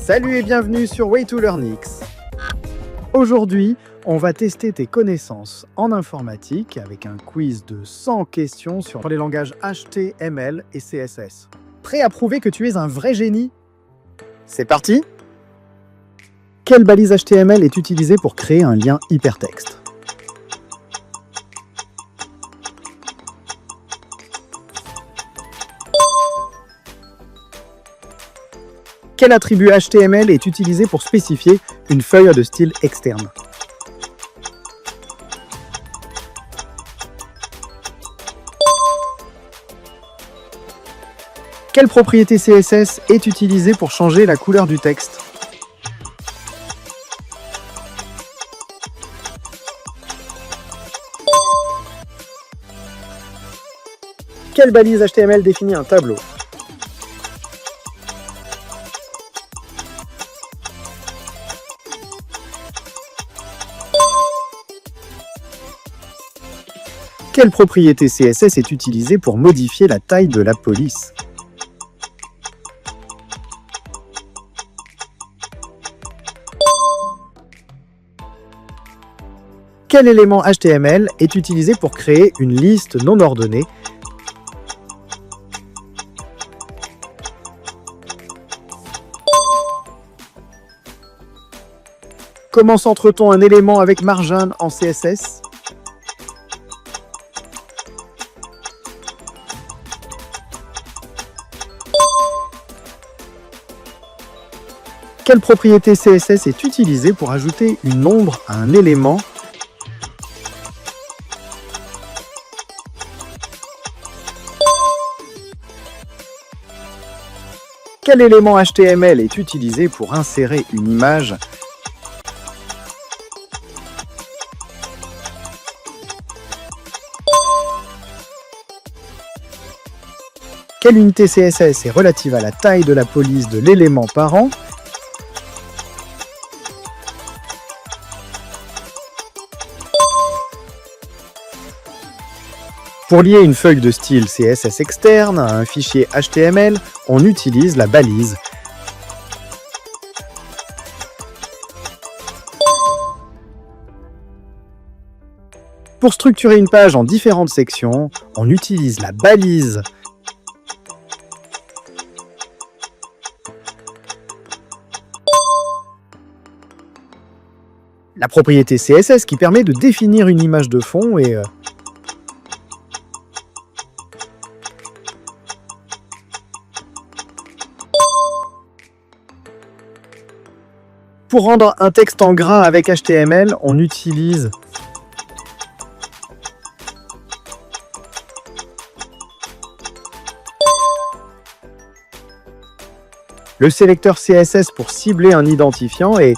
Salut et bienvenue sur Way to Learn X. Aujourd'hui, on va tester tes connaissances en informatique avec un quiz de 100 questions sur les langages HTML et CSS. Prêt à prouver que tu es un vrai génie? C'est parti! Quelle balise HTML est utilisée pour créer un lien hypertexte? Quel attribut HTML est utilisé pour spécifier une feuille de style externe? Quelle propriété CSS est utilisée pour changer la couleur du texte? Quelle balise HTML définit un tableau? Quelle propriété CSS est utilisée pour modifier la taille de la police? Quel élément HTML est utilisé pour créer une liste non ordonnée? Comment centre-t-on un élément avec margin en CSS? Quelle propriété CSS est utilisée pour ajouter une ombre à un élément? Quel élément HTML est utilisé pour insérer une image? Quelle unité CSS est relative à la taille de la police de l'élément parent? Pour lier une feuille de style CSS externe à un fichier HTML, on utilise la balise. Pour structurer une page en différentes sections, on utilise la balise. La propriété CSS qui permet de définir une image de fond est Pour rendre un texte en gras avec HTML, on utilise le sélecteur CSS pour cibler un identifiant et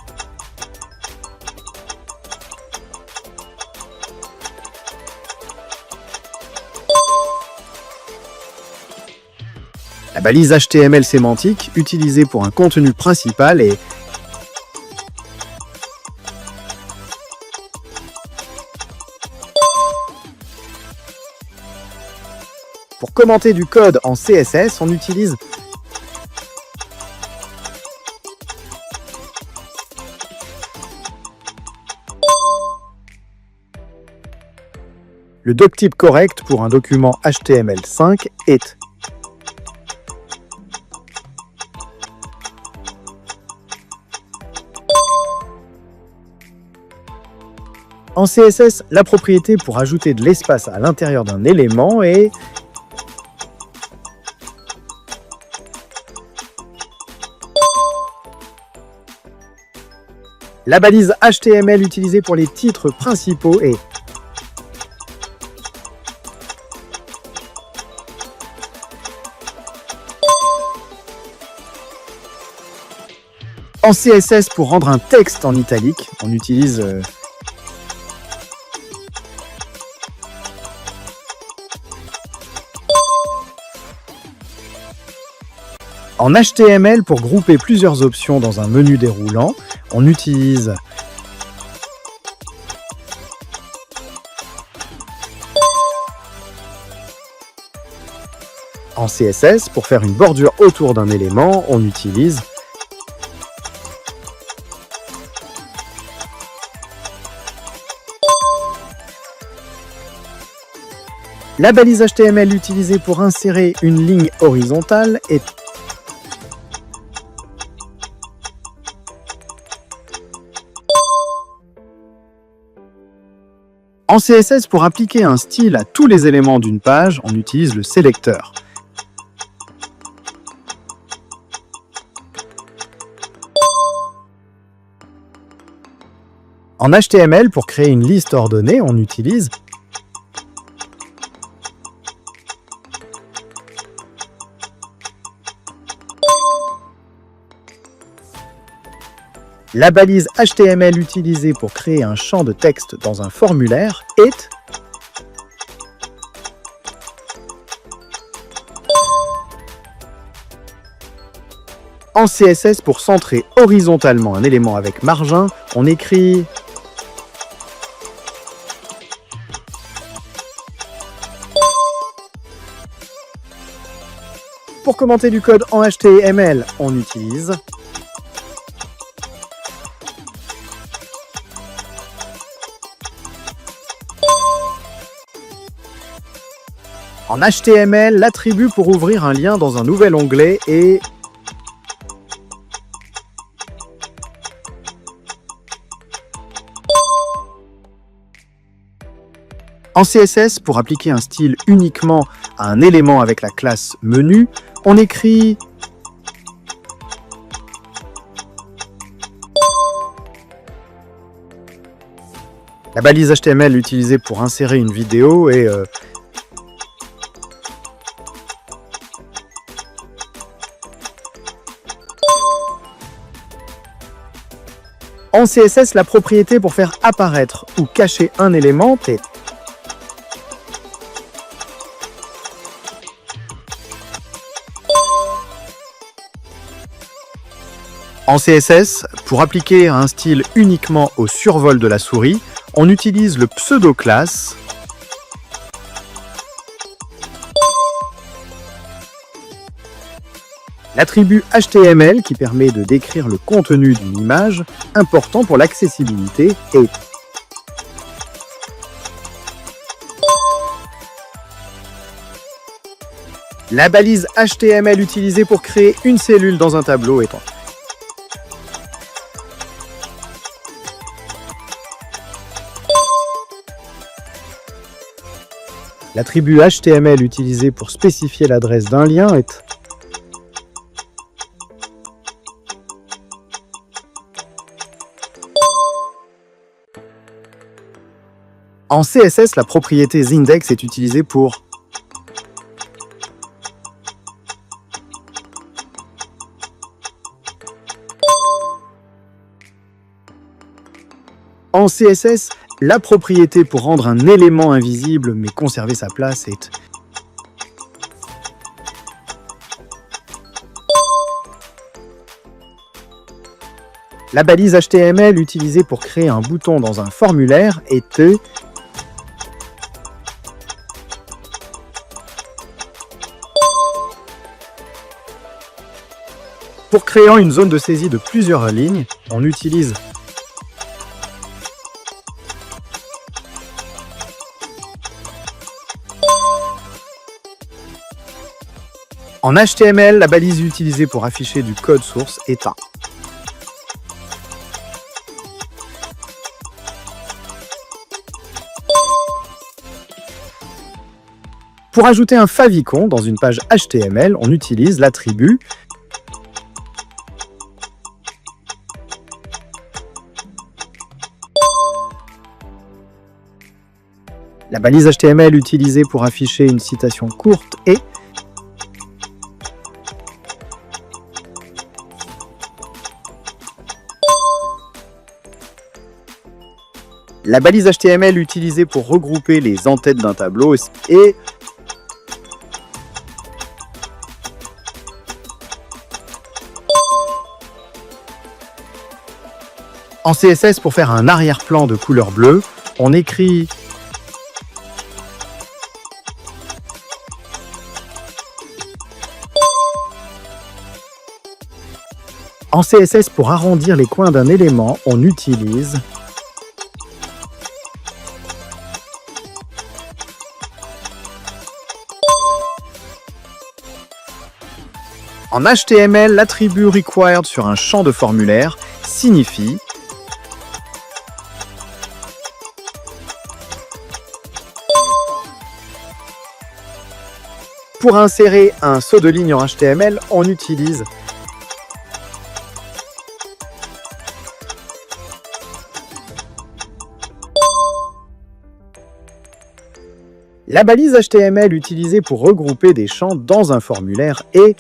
la balise HTML sémantique utilisée pour un contenu principal et pour commenter du code en CSS, on utilise le doctype correct pour un document HTML5 est en CSS, la propriété pour ajouter de l'espace à l'intérieur d'un élément est la balise HTML utilisée pour les titres principaux est en CSS, pour rendre un texte en italique, on utilise en HTML, pour grouper plusieurs options dans un menu déroulant, on utilise En CSS, pour faire une bordure autour d'un élément, on utilise La balise HTML utilisée pour insérer une ligne horizontale est En CSS, pour appliquer un style à tous les éléments d'une page, on utilise le sélecteur. En HTML, pour créer une liste ordonnée, on utilise La balise HTML utilisée pour créer un champ de texte dans un formulaire est En CSS, pour centrer horizontalement un élément avec margin, on écrit Pour commenter du code en HTML, on utilise En HTML, l'attribut pour ouvrir un lien dans un nouvel onglet est En CSS, pour appliquer un style uniquement à un élément avec la classe menu, on écrit La balise HTML utilisée pour insérer une vidéo est En CSS, la propriété pour faire apparaître ou cacher un élément est En CSS, pour appliquer un style uniquement au survol de la souris, on utilise le pseudo-classe L'attribut HTML qui permet de décrire le contenu d'une image, important pour l'accessibilité, est La balise HTML utilisée pour créer une cellule dans un tableau est L'attribut HTML utilisé pour spécifier l'adresse d'un lien est En CSS, la propriété Zindex est utilisée pour En CSS, la propriété pour rendre un élément invisible mais conserver sa place est La balise HTML utilisée pour créer un bouton dans un formulaire est Pour créer une zone de saisie de plusieurs lignes, on utilise En HTML, la balise utilisée pour afficher du code source est Pour ajouter un favicon dans une page HTML, on utilise l'attribut La balise HTML utilisée pour afficher une citation courte est La balise HTML utilisée pour regrouper les en-têtes d'un tableau est En CSS, pour faire un arrière-plan de couleur bleue, on écrit En CSS, pour arrondir les coins d'un élément, on utilise En HTML, l'attribut required sur un champ de formulaire signifie pour insérer un saut de ligne en HTML, on utilise la balise HTML utilisée pour regrouper des champs dans un formulaire est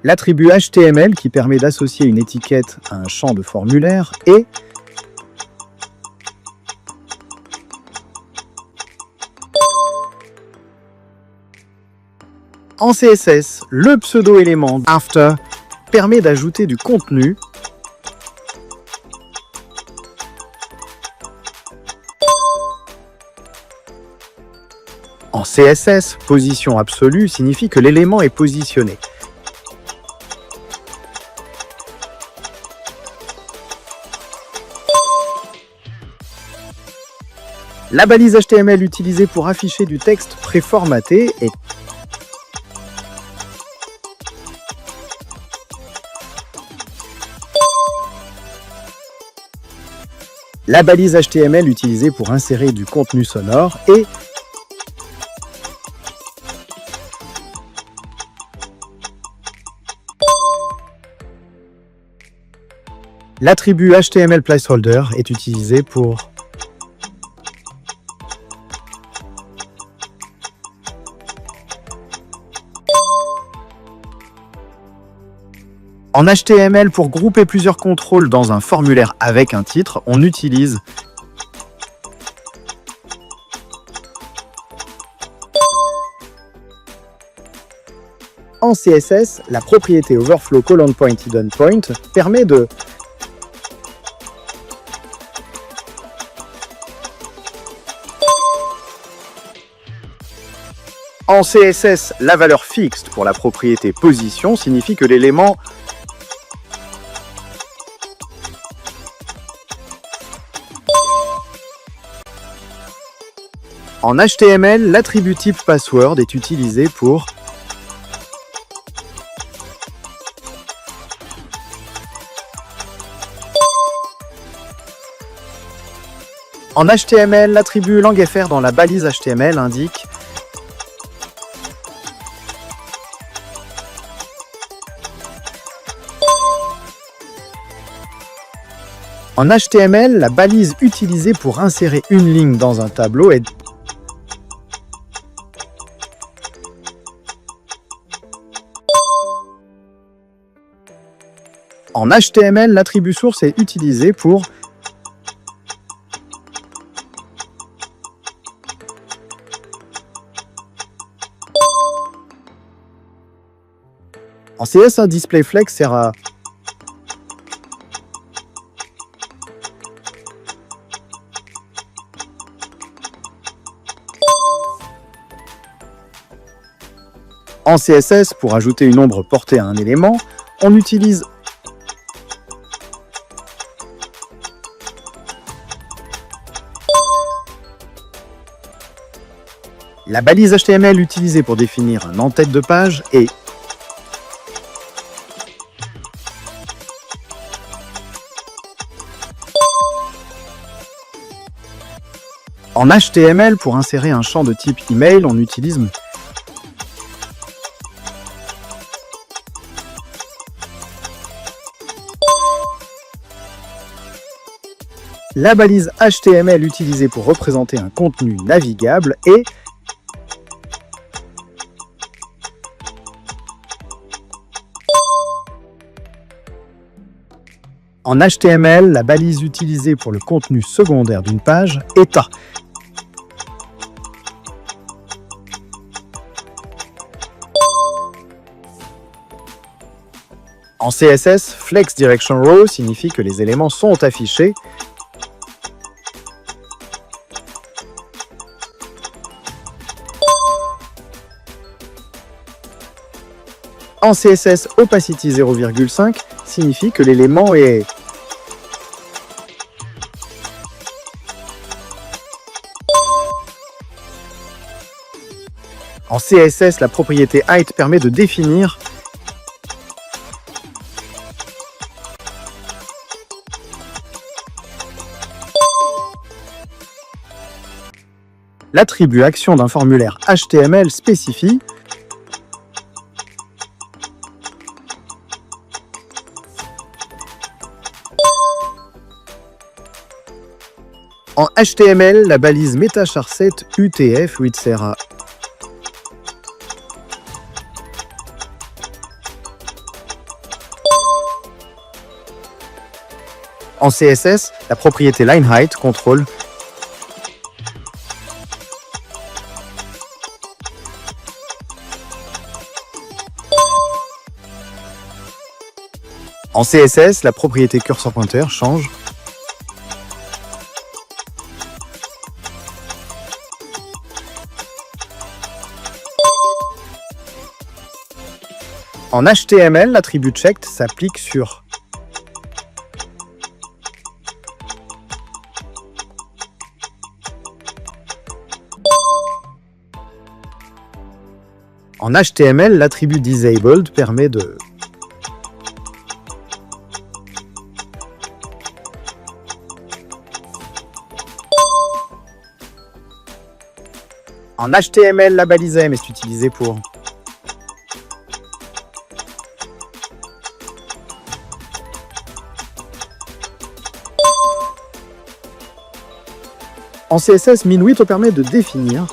l'attribut HTML qui permet d'associer une étiquette à un champ de formulaire est en CSS, le pseudo-élément after permet d'ajouter du contenu en CSS, position absolue signifie que l'élément est positionné. La balise HTML utilisée pour afficher du texte préformaté est la balise HTML utilisée pour insérer du contenu sonore est l'attribut HTML placeholder est utilisé pour en HTML, pour grouper plusieurs contrôles dans un formulaire avec un titre, on utilise en CSS, la propriété overflow : point hidden point permet de en CSS, la valeur fixed pour la propriété position signifie que l'élément en HTML, l'attribut type password est utilisé pour en HTML, l'attribut langFR dans la balise HTML indique en HTML, la balise utilisée pour insérer une ligne dans un tableau est en HTML, l'attribut source est utilisé pour en CS, un display flex sert à en CSS, pour ajouter une ombre portée à un élément, on utilise la balise HTML utilisée pour définir un en-tête de page est en HTML, pour insérer un champ de type email, on utilise la balise HTML utilisée pour représenter un contenu navigable est en HTML, la balise utilisée pour le contenu secondaire d'une page est A. En CSS, Flex Direction Row signifie que les éléments sont affichés en CSS, Opacity 0,5 signifie que l'élément est En CSS, la propriété height permet de définir l'attribut action d'un formulaire HTML spécifie en HTML, la balise MetaCharset UTF sert à en CSS, la propriété LineHeight contrôle en CSS, la propriété curseur pointeur change en HTML, l'attribut checked s'applique sur en HTML, l'attribut disabled permet de en HTML, la balise M est utilisée pour en CSS, min-width permet de définir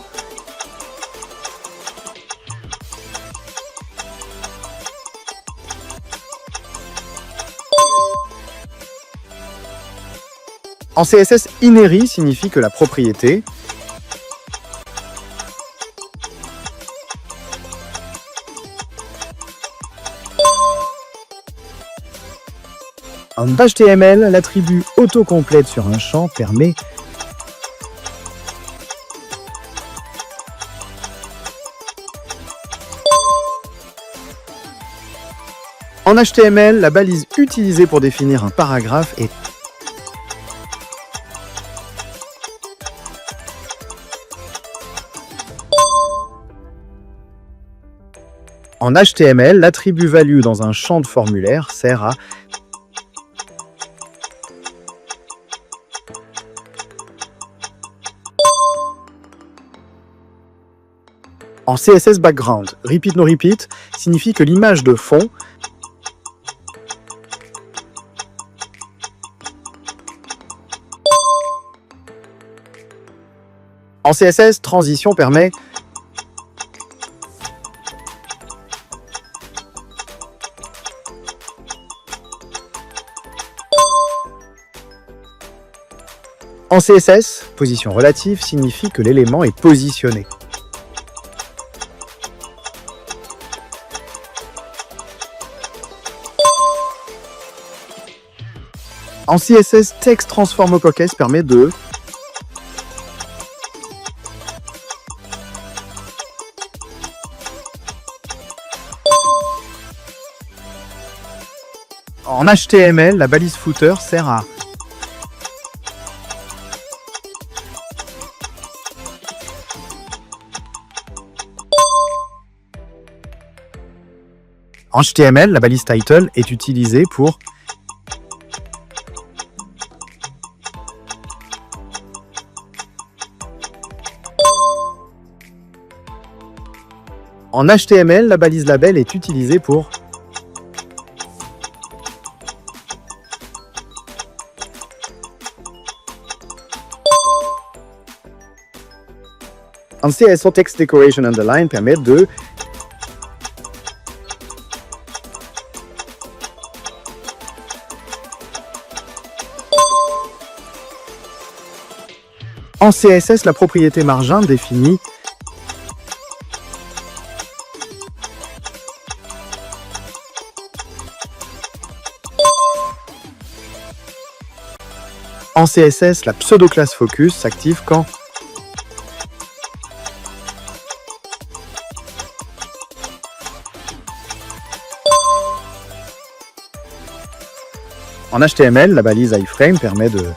en CSS, inherit signifie que la propriété en HTML, l'attribut autocomplète sur un champ permet en HTML, la balise utilisée pour définir un paragraphe est en HTML, l'attribut value dans un champ de formulaire sert à en CSS background, repeat no repeat signifie que l'image de fond en CSS, transition permet en CSS, position relative signifie que l'élément est positionné. En CSS, Text Transform Uppercase permet de en HTML, la balise footer sert à en HTML, la balise title est utilisée pour en HTML, la balise label est utilisée pour en CSO, Text Decoration Underline permet de en CSS, la propriété margin définit en CSS, la pseudo-classe focus s'active quand en HTML, la balise iframe permet de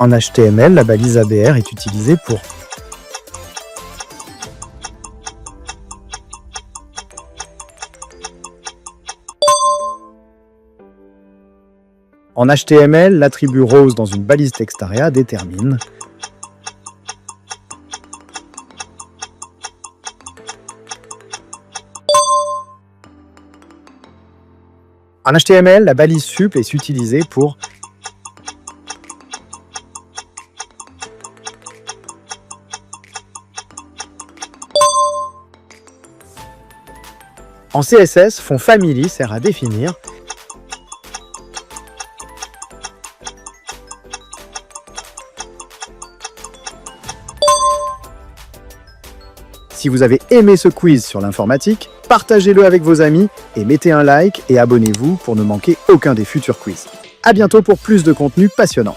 En HTML, la balise ABR est utilisée pour En HTML, l'attribut rose dans une balise textArea détermine En HTML, la balise sup est utilisée pour En CSS, fond family sert à définir Si vous avez aimé ce quiz sur l'informatique, partagez-le avec vos amis et mettez un like et abonnez-vous pour ne manquer aucun des futurs quiz. À bientôt pour plus de contenu passionnant.